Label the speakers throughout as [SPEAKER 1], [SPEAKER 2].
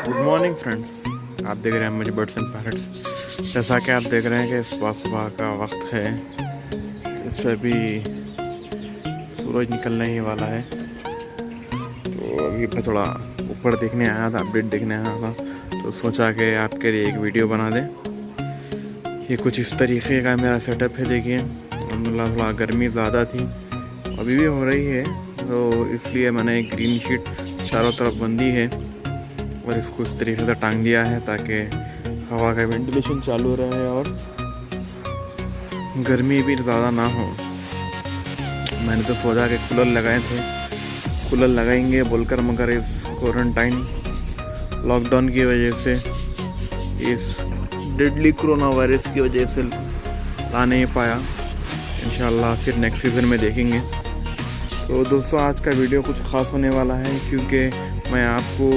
[SPEAKER 1] Good morning friends, आप देख रहे हैं मुझे बर्ड्स एंड पैरट्स। जैसा कि आप देख रहे हैं कि सुबह सुबह का वक्त है, इस पर भी सूरज निकलने ही वाला है। तो अभी मैं थोड़ा ऊपर देखने आया था, अपडेट देखने आया था, तो सोचा कि आपके लिए एक वीडियो बना दें। ये कुछ इस तरीके का मेरा सेटअप है। देखिए, मतलब थोड़ा गर्मी ज़्यादा थी, अभी भी हो रही है, तो इसलिए मैंने एक ग्रीन शीट चारों तरफ बंदी है और इसको इस तरीके से टांग दिया है ताकि हवा का वेंटिलेशन चालू रहे और गर्मी भी ज़्यादा ना हो। मैंने तो सोचा कि कूलर लगाए थे, कूलर लगाएंगे बोलकर, मगर इस क्वारंटाइन लॉकडाउन की वजह से, इस डेडली कोरोना वायरस की वजह से ला नहीं पाया। इंशाल्लाह फिर नेक्स्ट सीज़न में देखेंगे। तो दोस्तों, आज का वीडियो कुछ ख़ास होने वाला है, क्योंकि मैं आपको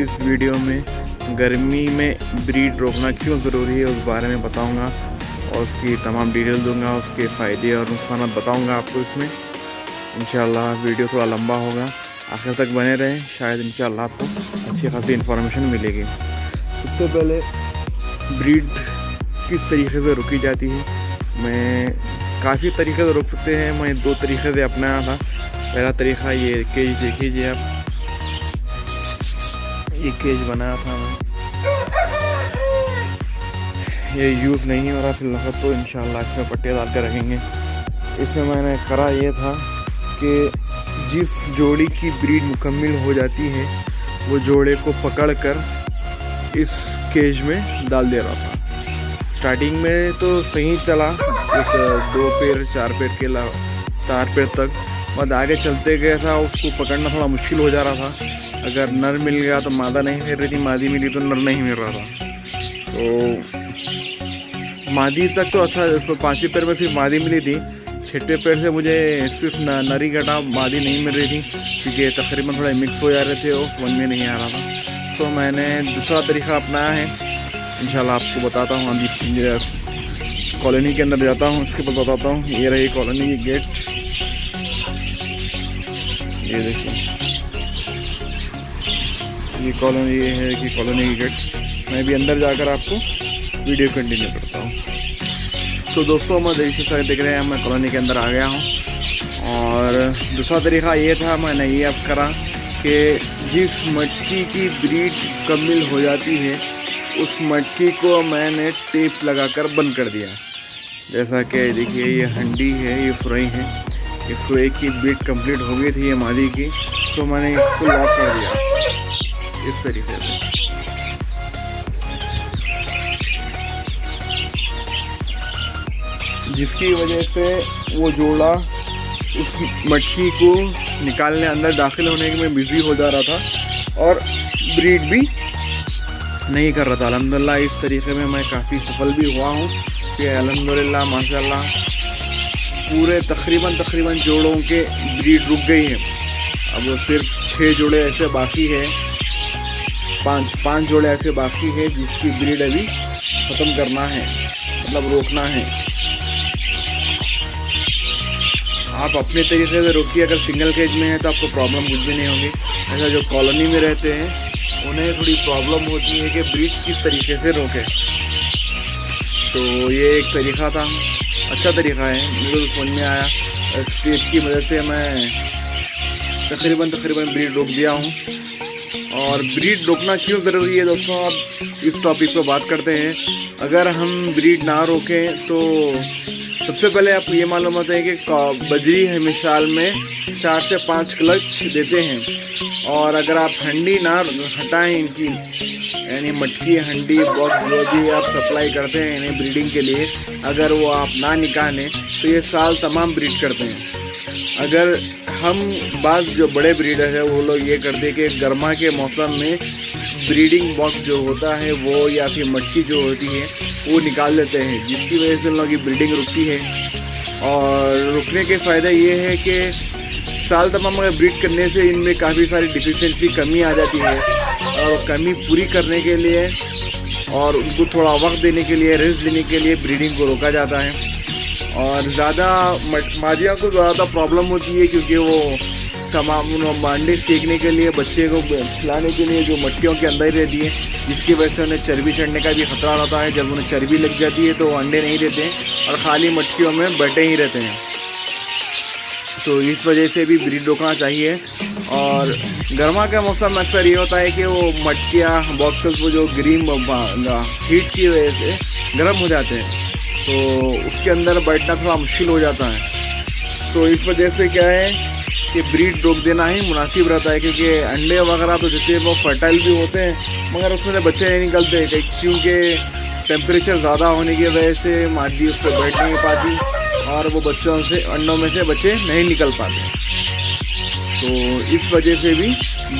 [SPEAKER 1] इस वीडियो में गर्मी में ब्रीड रोकना क्यों ज़रूरी है उस बारे में बताऊंगा और उसकी तमाम डिटेल दूंगा, उसके फ़ायदे और नुकसान बताऊंगा आपको इसमें। इंशाल्लाह वीडियो थोड़ा लंबा होगा, आखिर तक बने रहें, शायद इंशाल्लाह आपको अच्छी खासी इन्फॉर्मेशन मिलेगी। सबसे पहले ब्रीड किस तरीके से रोकी जाती है। मैं काफ़ी तरीके से रोक सकते हैं, मैं 2 तरीके से अपनाया था। पहला तरीका ये केज देख लीजिए आप, ये केज बनाया था मैं, ये यूज़ नहीं हो रहा फिलहाल, तो इंशाल्लाह इसमें पट्टे डाल कर रखेंगे। इसमें मैंने करा ये था कि जिस जोड़ी की ब्रीड मुकम्मल हो जाती है वो जोड़े को पकड़कर इस केज में डाल दे रहा था। स्टार्टिंग में तो सही चला, एक 2 पैर 4 पैर के 4 पैर तक, बाद आगे चलते गया था, उसको पकड़ना थोड़ा मुश्किल हो जा रहा था। अगर नर मिल गया तो मादा नहीं मिल रही थी, मादी मिली तो नर नहीं मिल रहा था। तो मादी तक तो अच्छा, 5वें पैर में सिर्फ मादी मिली थी, 6वें पैर से मुझे सिर्फ नरी घटा मादी नहीं मिल रही थी, क्योंकि तकरीबन थोड़ा मिक्स हो जा रहे थे और समझ में नहीं आ रहा था। तो मैंने दूसरा तरीका अपनाया है, इंशाल्लाह आपको बताता हूँ। अभी कॉलोनी के अंदर जाता हूँ, उसके बाद बताता हूँ। ये रही कॉलोनी की गेट, ये देखिए, ये कॉलोनी, ये है कि कॉलोनी की गेट। मैं भी अंदर जाकर आपको वीडियो कंटिन्यू करता हूँ। तो दोस्तों, मैं देख रहे हैं, मैं कॉलोनी के अंदर आ गया हूँ। और दूसरा तरीका ये था, मैंने ये अब करा कि जिस मटकी की ब्रीड मुकम्मल हो जाती है उस मटकी को मैंने टेप लगाकर बंद कर दिया। जैसा कि देखिए, ये हंडी है, ये फ्राई है, इसको एक की ब्रीड कंप्लीट हो गई थी ये मादी की, तो मैंने इसको लॉक कर दिया इस तरीके से। जिसकी वजह से वो जोड़ा उस मटकी को निकालने, अंदर दाखिल होने में बिजी हो जा रहा था और ब्रीड भी नहीं कर रहा था। अल्हम्दुलिल्लाह इस तरीके में मैं काफ़ी सफल भी हुआ हूँ कि अल्हम्दुलिल्लाह माशाल्लाह पूरे तकरीबन जोड़ों के ब्रीड रुक गई है। अब सिर्फ 6 जोड़े ऐसे बाकी है, 5 जोड़े ऐसे बाकी है जिसकी ब्रीड अभी ख़त्म करना है, मतलब रोकना है। आप अपने तरीके से रोकिए। अगर सिंगल केज में है तो आपको प्रॉब्लम कुछ भी नहीं होगी। ऐसा जो कॉलोनी में रहते हैं उन्हें थोड़ी प्रॉब्लम होती है कि ब्रीड किस तरीके से रोके। तो ये एक तरीका था, अच्छा तरीका है, मुझे तो समझ में आया। स्टेप की मदद से मैं तकरीबन ब्रीड रोक दिया हूँ। और ब्रीड रोकना क्यों ज़रूरी है दोस्तों, अब इस टॉपिक पर बात करते हैं। अगर हम ब्रीड ना रोकें तो सबसे पहले आप ये मालूम होता है कि बजरी है मिसाल में 4 से 5 क्लच देते हैं। और अगर आप हंडी ना हटाएं इनकी, यानी मटकी हंडी बॉक्स जो भी आप सप्लाई करते हैं इन्हें ब्रीडिंग के लिए, अगर वो आप ना निकालें तो ये साल तमाम ब्रीड करते हैं। अगर हम बात जो बड़े ब्रीडर है वो लोग ये करते हैं कि गर्मा के मौसम में ब्रीडिंग बॉक्स जो होता है वो, या फिर मटकी जो होती है वो निकाल देते हैं, जिसकी वजह से उन लोगों की ब्रीडिंग रुकती है। और रुकने के फ़ायदा ये है कि साल तमाम अगर ब्रीड करने से इनमें काफ़ी सारी डिफिशिएंसी कमी आ जाती है, और कमी पूरी करने के लिए और उनको थोड़ा वक्त देने के लिए, रेस्ट देने के लिए ब्रीडिंग को रोका जाता है। और ज़्यादा मादियों को ज़्यादा प्रॉब्लम होती है क्योंकि वो तमाम अंडे सेकने के लिए बच्चे को खिलाने के लिए जो मटकियों के अंदर ही रहती है, जिसकी वजह से उन्हें चर्बी चढ़ने का भी खतरा रहता है। जब उन्हें चर्बी लग जाती है तो वो अंडे नहीं देते हैं और ख़ाली मटकियों में बैठे ही रहते हैं। तो इस वजह से भी ब्रीड रोकना चाहिए। और गर्मा के मौसम में अक्सर ये होता है कि वो मटकियाँ बॉक्सेस वो जो ग्रीन हीट की वजह से गर्म हो जाते हैं, तो उसके अंदर बैठना थोड़ा मुश्किल हो जाता है। तो इस वजह से क्या है कि ब्रीड रोक देना ही मुनासिब रहता है, क्योंकि अंडे वगैरह तो जितने वो फर्टाइल भी होते हैं मगर उसमें से बच्चे नहीं निकलते, क्योंकि टेम्परेचर ज़्यादा होने की वजह से मादी उस पर बैठ नहीं पाती और वो बच्चों से अंडों में से बच्चे नहीं निकल पाते। तो इस वजह से भी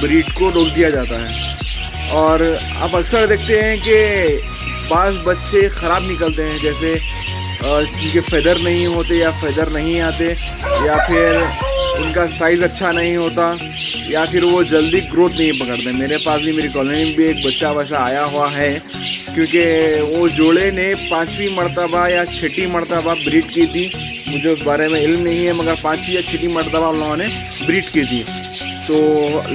[SPEAKER 1] ब्रीड को रोक दिया जाता है। और आप अक्सर देखते हैं कि बाज़ बच्चे ख़राब निकलते हैं, जैसे उनके फेदर नहीं होते या फेदर नहीं आते, या फिर उनका साइज़ अच्छा नहीं होता, या फिर वो जल्दी ग्रोथ नहीं पकड़ते। मेरे पास भी मेरी कॉलोनी में भी एक बच्चा वैसा आया हुआ है, क्योंकि वो जोड़े ने 5वीं मरतबा या 6ठी मरतबा ब्रीड की थी। मुझे उस बारे में इल्म नहीं है, मगर 5वीं या 6ठी मरतबा उन लोगों ने ब्रीड की थी। तो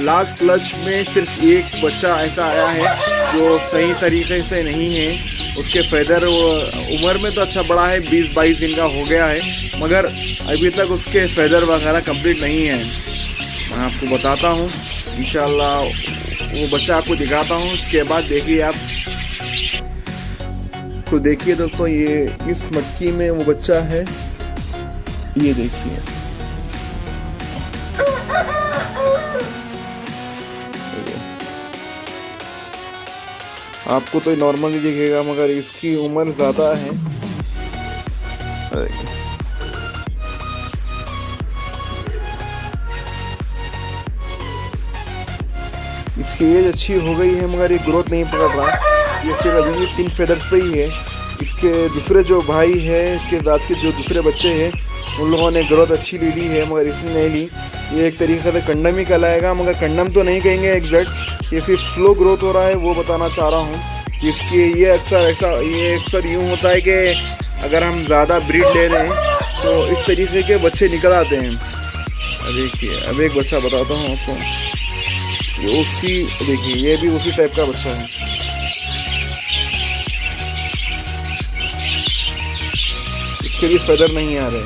[SPEAKER 1] लास्ट क्लच में सिर्फ एक बच्चा ऐसा आया है जो सही तरीके से नहीं है। उसके फेदर उम्र में तो अच्छा बड़ा है, 20-22 दिन का हो गया है, मगर अभी तक उसके फेदर वगैरह कंप्लीट नहीं है। मैं आपको बताता हूँ इंशाल्लाह, वो बच्चा आपको दिखाता हूँ। उसके बाद देखिए आप, तो देखिए दोस्तों, ये इस मटकी में वो बच्चा है, ये देखिए। आपको तो नॉर्मली दिखेगा, मगर इसकी उम्र ज़्यादा है। इसकी एज अच्छी हो गई है, मगर ये ग्रोथ नहीं पकड़ रहा। ये सिर्फ अभी 3 फेदर्स पे ही है। इसके दूसरे जो भाई है, इसके दांत के जो दूसरे बच्चे हैं, उन लोगों ने ग्रोथ अच्छी ले ली है, मगर इसने नहीं ली। ये एक तरीके से कंडम ही कहलाएगा, मगर कंडम तो नहीं कहेंगे एग्जैक्ट, ये सिर्फ स्लो ग्रोथ हो रहा है, वो बताना चाह रहा हूँ। इसकी ये अक्सर यूँ होता है कि अगर हम ज़्यादा ब्रीड ले रहे हैं तो इस तरीके के बच्चे निकल आते हैं। देखिए अब एक बच्चा बताता हूँ आपको, ये उसी, देखिए ये भी उसी टाइप का बच्चा है। इसके भी फेदर नहीं आ रहे,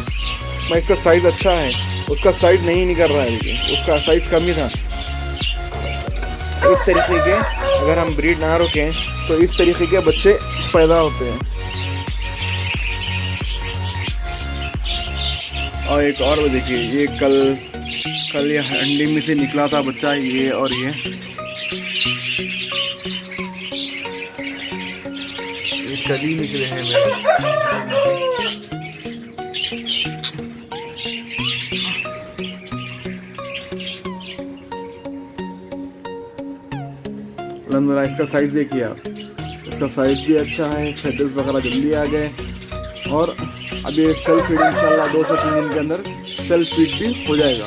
[SPEAKER 1] मैं इसका साइज़ अच्छा है, उसका साइज़ नहीं निकल रहा है, देखिए उसका साइज़ कम ही था। इस तरीके के अगर हम ब्रीड ना रोकें तो इस तरीके के बच्चे पैदा होते हैं। और एक और देखिए, ये कल ये अंडे में से निकला था बच्चा, ये और ये कल ही निकले हैं मेरे। अलहम्दुलिल्लाह इसका साइज़ देखिए आप, इसका साइज़ भी अच्छा है, फेदर्स वगैरह जल्दी आ गए। और अब ये सेल्फ फीड इंशाल्लाह 2 से 3 दिन के अंदर सेल्फ फीड भी हो जाएगा।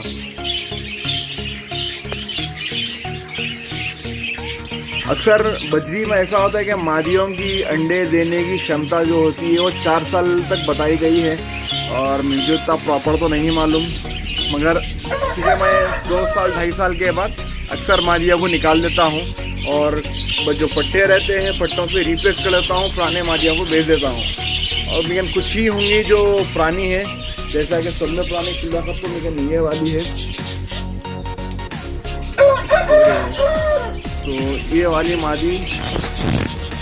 [SPEAKER 1] अक्सर बजरी में ऐसा होता है कि मादियों की अंडे देने की क्षमता जो होती है वो 4 साल तक बताई गई है, और मुझे इतना प्रॉपर तो नहीं मालूम, मगर इसलिए मैं 2 साल 2.5 साल के बाद अक्सर मादियों को निकाल देता हूँ और जो पट्टे रहते हैं पट्टों से रिप्लेस कर लेता हूँ, पुराने मादियों को भेज देता हूँ। और लेकिन कुछ ही होंगी जो पुरानी है, जैसा कि सब में पुरानी खिलाफत तो लेकिन ये वाली है। तो ये वाली मादी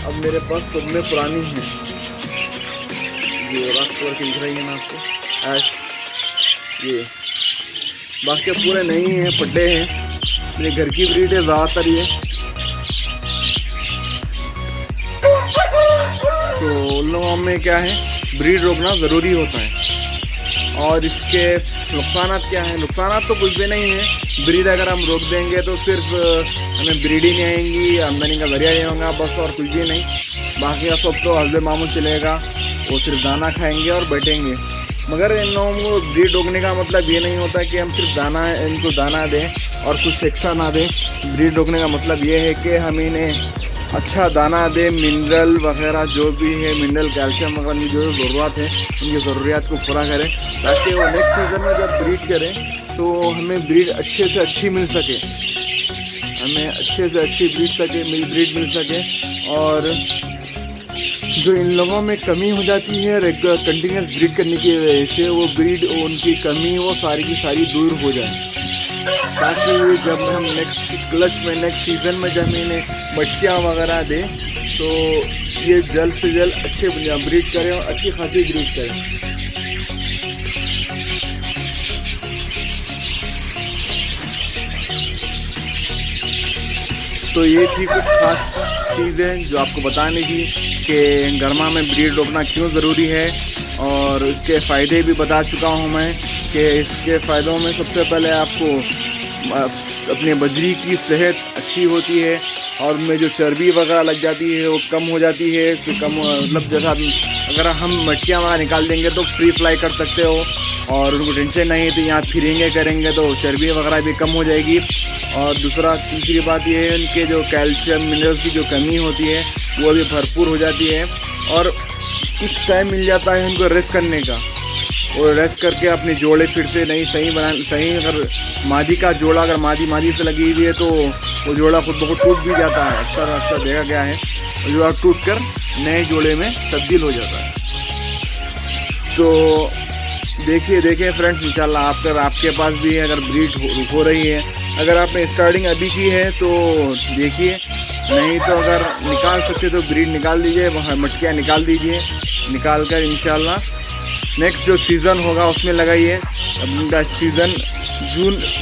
[SPEAKER 1] अब मेरे पास सब में पुरानी है, ये रात कलर की दिख रही है ना आपको, ये बाकी पूरे नहीं हैं, पट्टे हैं। मेरे घर की ब्रीड है ज़्यादातर ये। तो उन लोगों में क्या है, ब्रीड रोकना ज़रूरी होता है। और इसके नुकसान क्या हैं? नुकसान तो कुछ भी नहीं है। ब्रीड अगर हम रोक देंगे तो सिर्फ हमें ब्रीड ही नहीं आएंगी, आमदनी का जरिया नहीं होगा, बस और कुछ भी नहीं। बाकी का सब तो हस्बे मामूल चलेगा, वो सिर्फ दाना खाएंगे और बैठेंगे। मगर इन लोगों को ब्रीड रोकने का मतलब ये नहीं होता कि हम सिर्फ दाना इनको दाना दें और कुछ एक्स्ट्रा ना दें। ब्रीड रोकने का मतलब ये है कि हम इन्हें अच्छा दाना दें, मिनरल वगैरह जो भी है, मिनरल कैल्शियम वगैरह की जो ज़रूरत है उनकी ज़रूरियात को पूरा करें, ताकि वो नेक्स्ट सीज़न में जब ब्रीड करें तो हमें ब्रीड अच्छे से अच्छी मिल सके, हमें अच्छे से अच्छी ब्रीड मिल सके। और जो इन लोगों में कमी हो जाती है कंटिन्यूस ब्रीड करने की वजह से, वो ब्रीड उनकी कमी वो सारी की सारी दूर हो जाए, ताकि जब हम नेक्स्ट सीज़न में जब इन्हें बच्चियाँ वगैरह दें तो ये जल्द से जल्द अच्छे ब्रीड करें और अच्छी खासी ब्रीड करें। तो ये थी कुछ खास चीज़ें जो आपको बताने की कि गरमा में ब्रीड रोकना क्यों ज़रूरी है, और इसके फ़ायदे भी बता चुका हूँ मैं कि इसके फ़ायदों में सबसे पहले आपको अपने बजरी की सेहत अच्छी होती है, और उनमें जो चर्बी वगैरह लग जाती है वो कम हो जाती है। तो कम मतलब जैसा अगर हम मटकियाँ वगैरह निकाल देंगे तो फ्री फ्लाई कर सकते हो, और उनको टेंशन नहीं है तो यहाँ फिरेंगे करेंगे तो चर्बी वगैरह भी कम हो जाएगी। और तीसरी बात ये है, उनके जो कैल्शियम मिनरल्स की जो कमी होती है वो भी भरपूर हो जाती है, और कुछ टाइम मिल जाता है उनको रेस्ट करने का, और रेस्ट करके अपने जोड़े फिर से सही अगर मादी का जोड़ा अगर मादी से लगी हुई है तो वो जोड़ा खुद ब खुद टूट भी जाता है। अक्सर देखा गया है, जोड़ा टूट कर नए जोड़े में तब्दील हो जाता है। तो देखिए फ्रेंड्स, इंशाल्लाह आपके पास भी अगर ब्रीड हो रही है, अगर आपने स्टार्टिंग अभी की है तो देखिए, नहीं तो अगर निकाल सकते तो ब्रीड निकाल दीजिए, वहाँ मटकियाँ निकाल दीजिए, निकाल कर इंशाल्लाह नेक्स्ट जो सीज़न होगा उसमें लगाइए। अब इनका सीज़न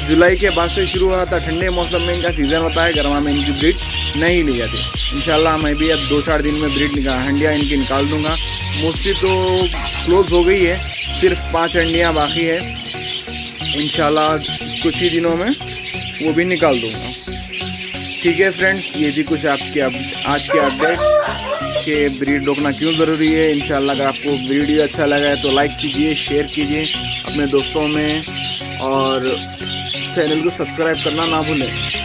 [SPEAKER 1] जुलाई के बाद से शुरू हुआ था, ठंडे मौसम में इनका सीज़न होता है, गर्मा में इनकी ब्रीड नहीं ली जाती। इंशाल्लाह मैं भी अब 2-4 दिन में ब्रीड हंडियाँ इनकी निकाल दूँगा। मोस्टली तो क्लोज हो गई है, सिर्फ 5 हंडियाँ बाकी है, इंशाल्लाह कुछ ही दिनों में वो भी निकाल दूँगा। ठीक है फ्रेंड्स, ये भी कुछ आज के अपडेट कि ब्रीड रोकना क्यों ज़रूरी है। इंशाल्लाह अगर आपको वीडियो अच्छा लगा है तो लाइक कीजिए, शेयर कीजिए अपने दोस्तों में, और चैनल को सब्सक्राइब करना ना भूलें।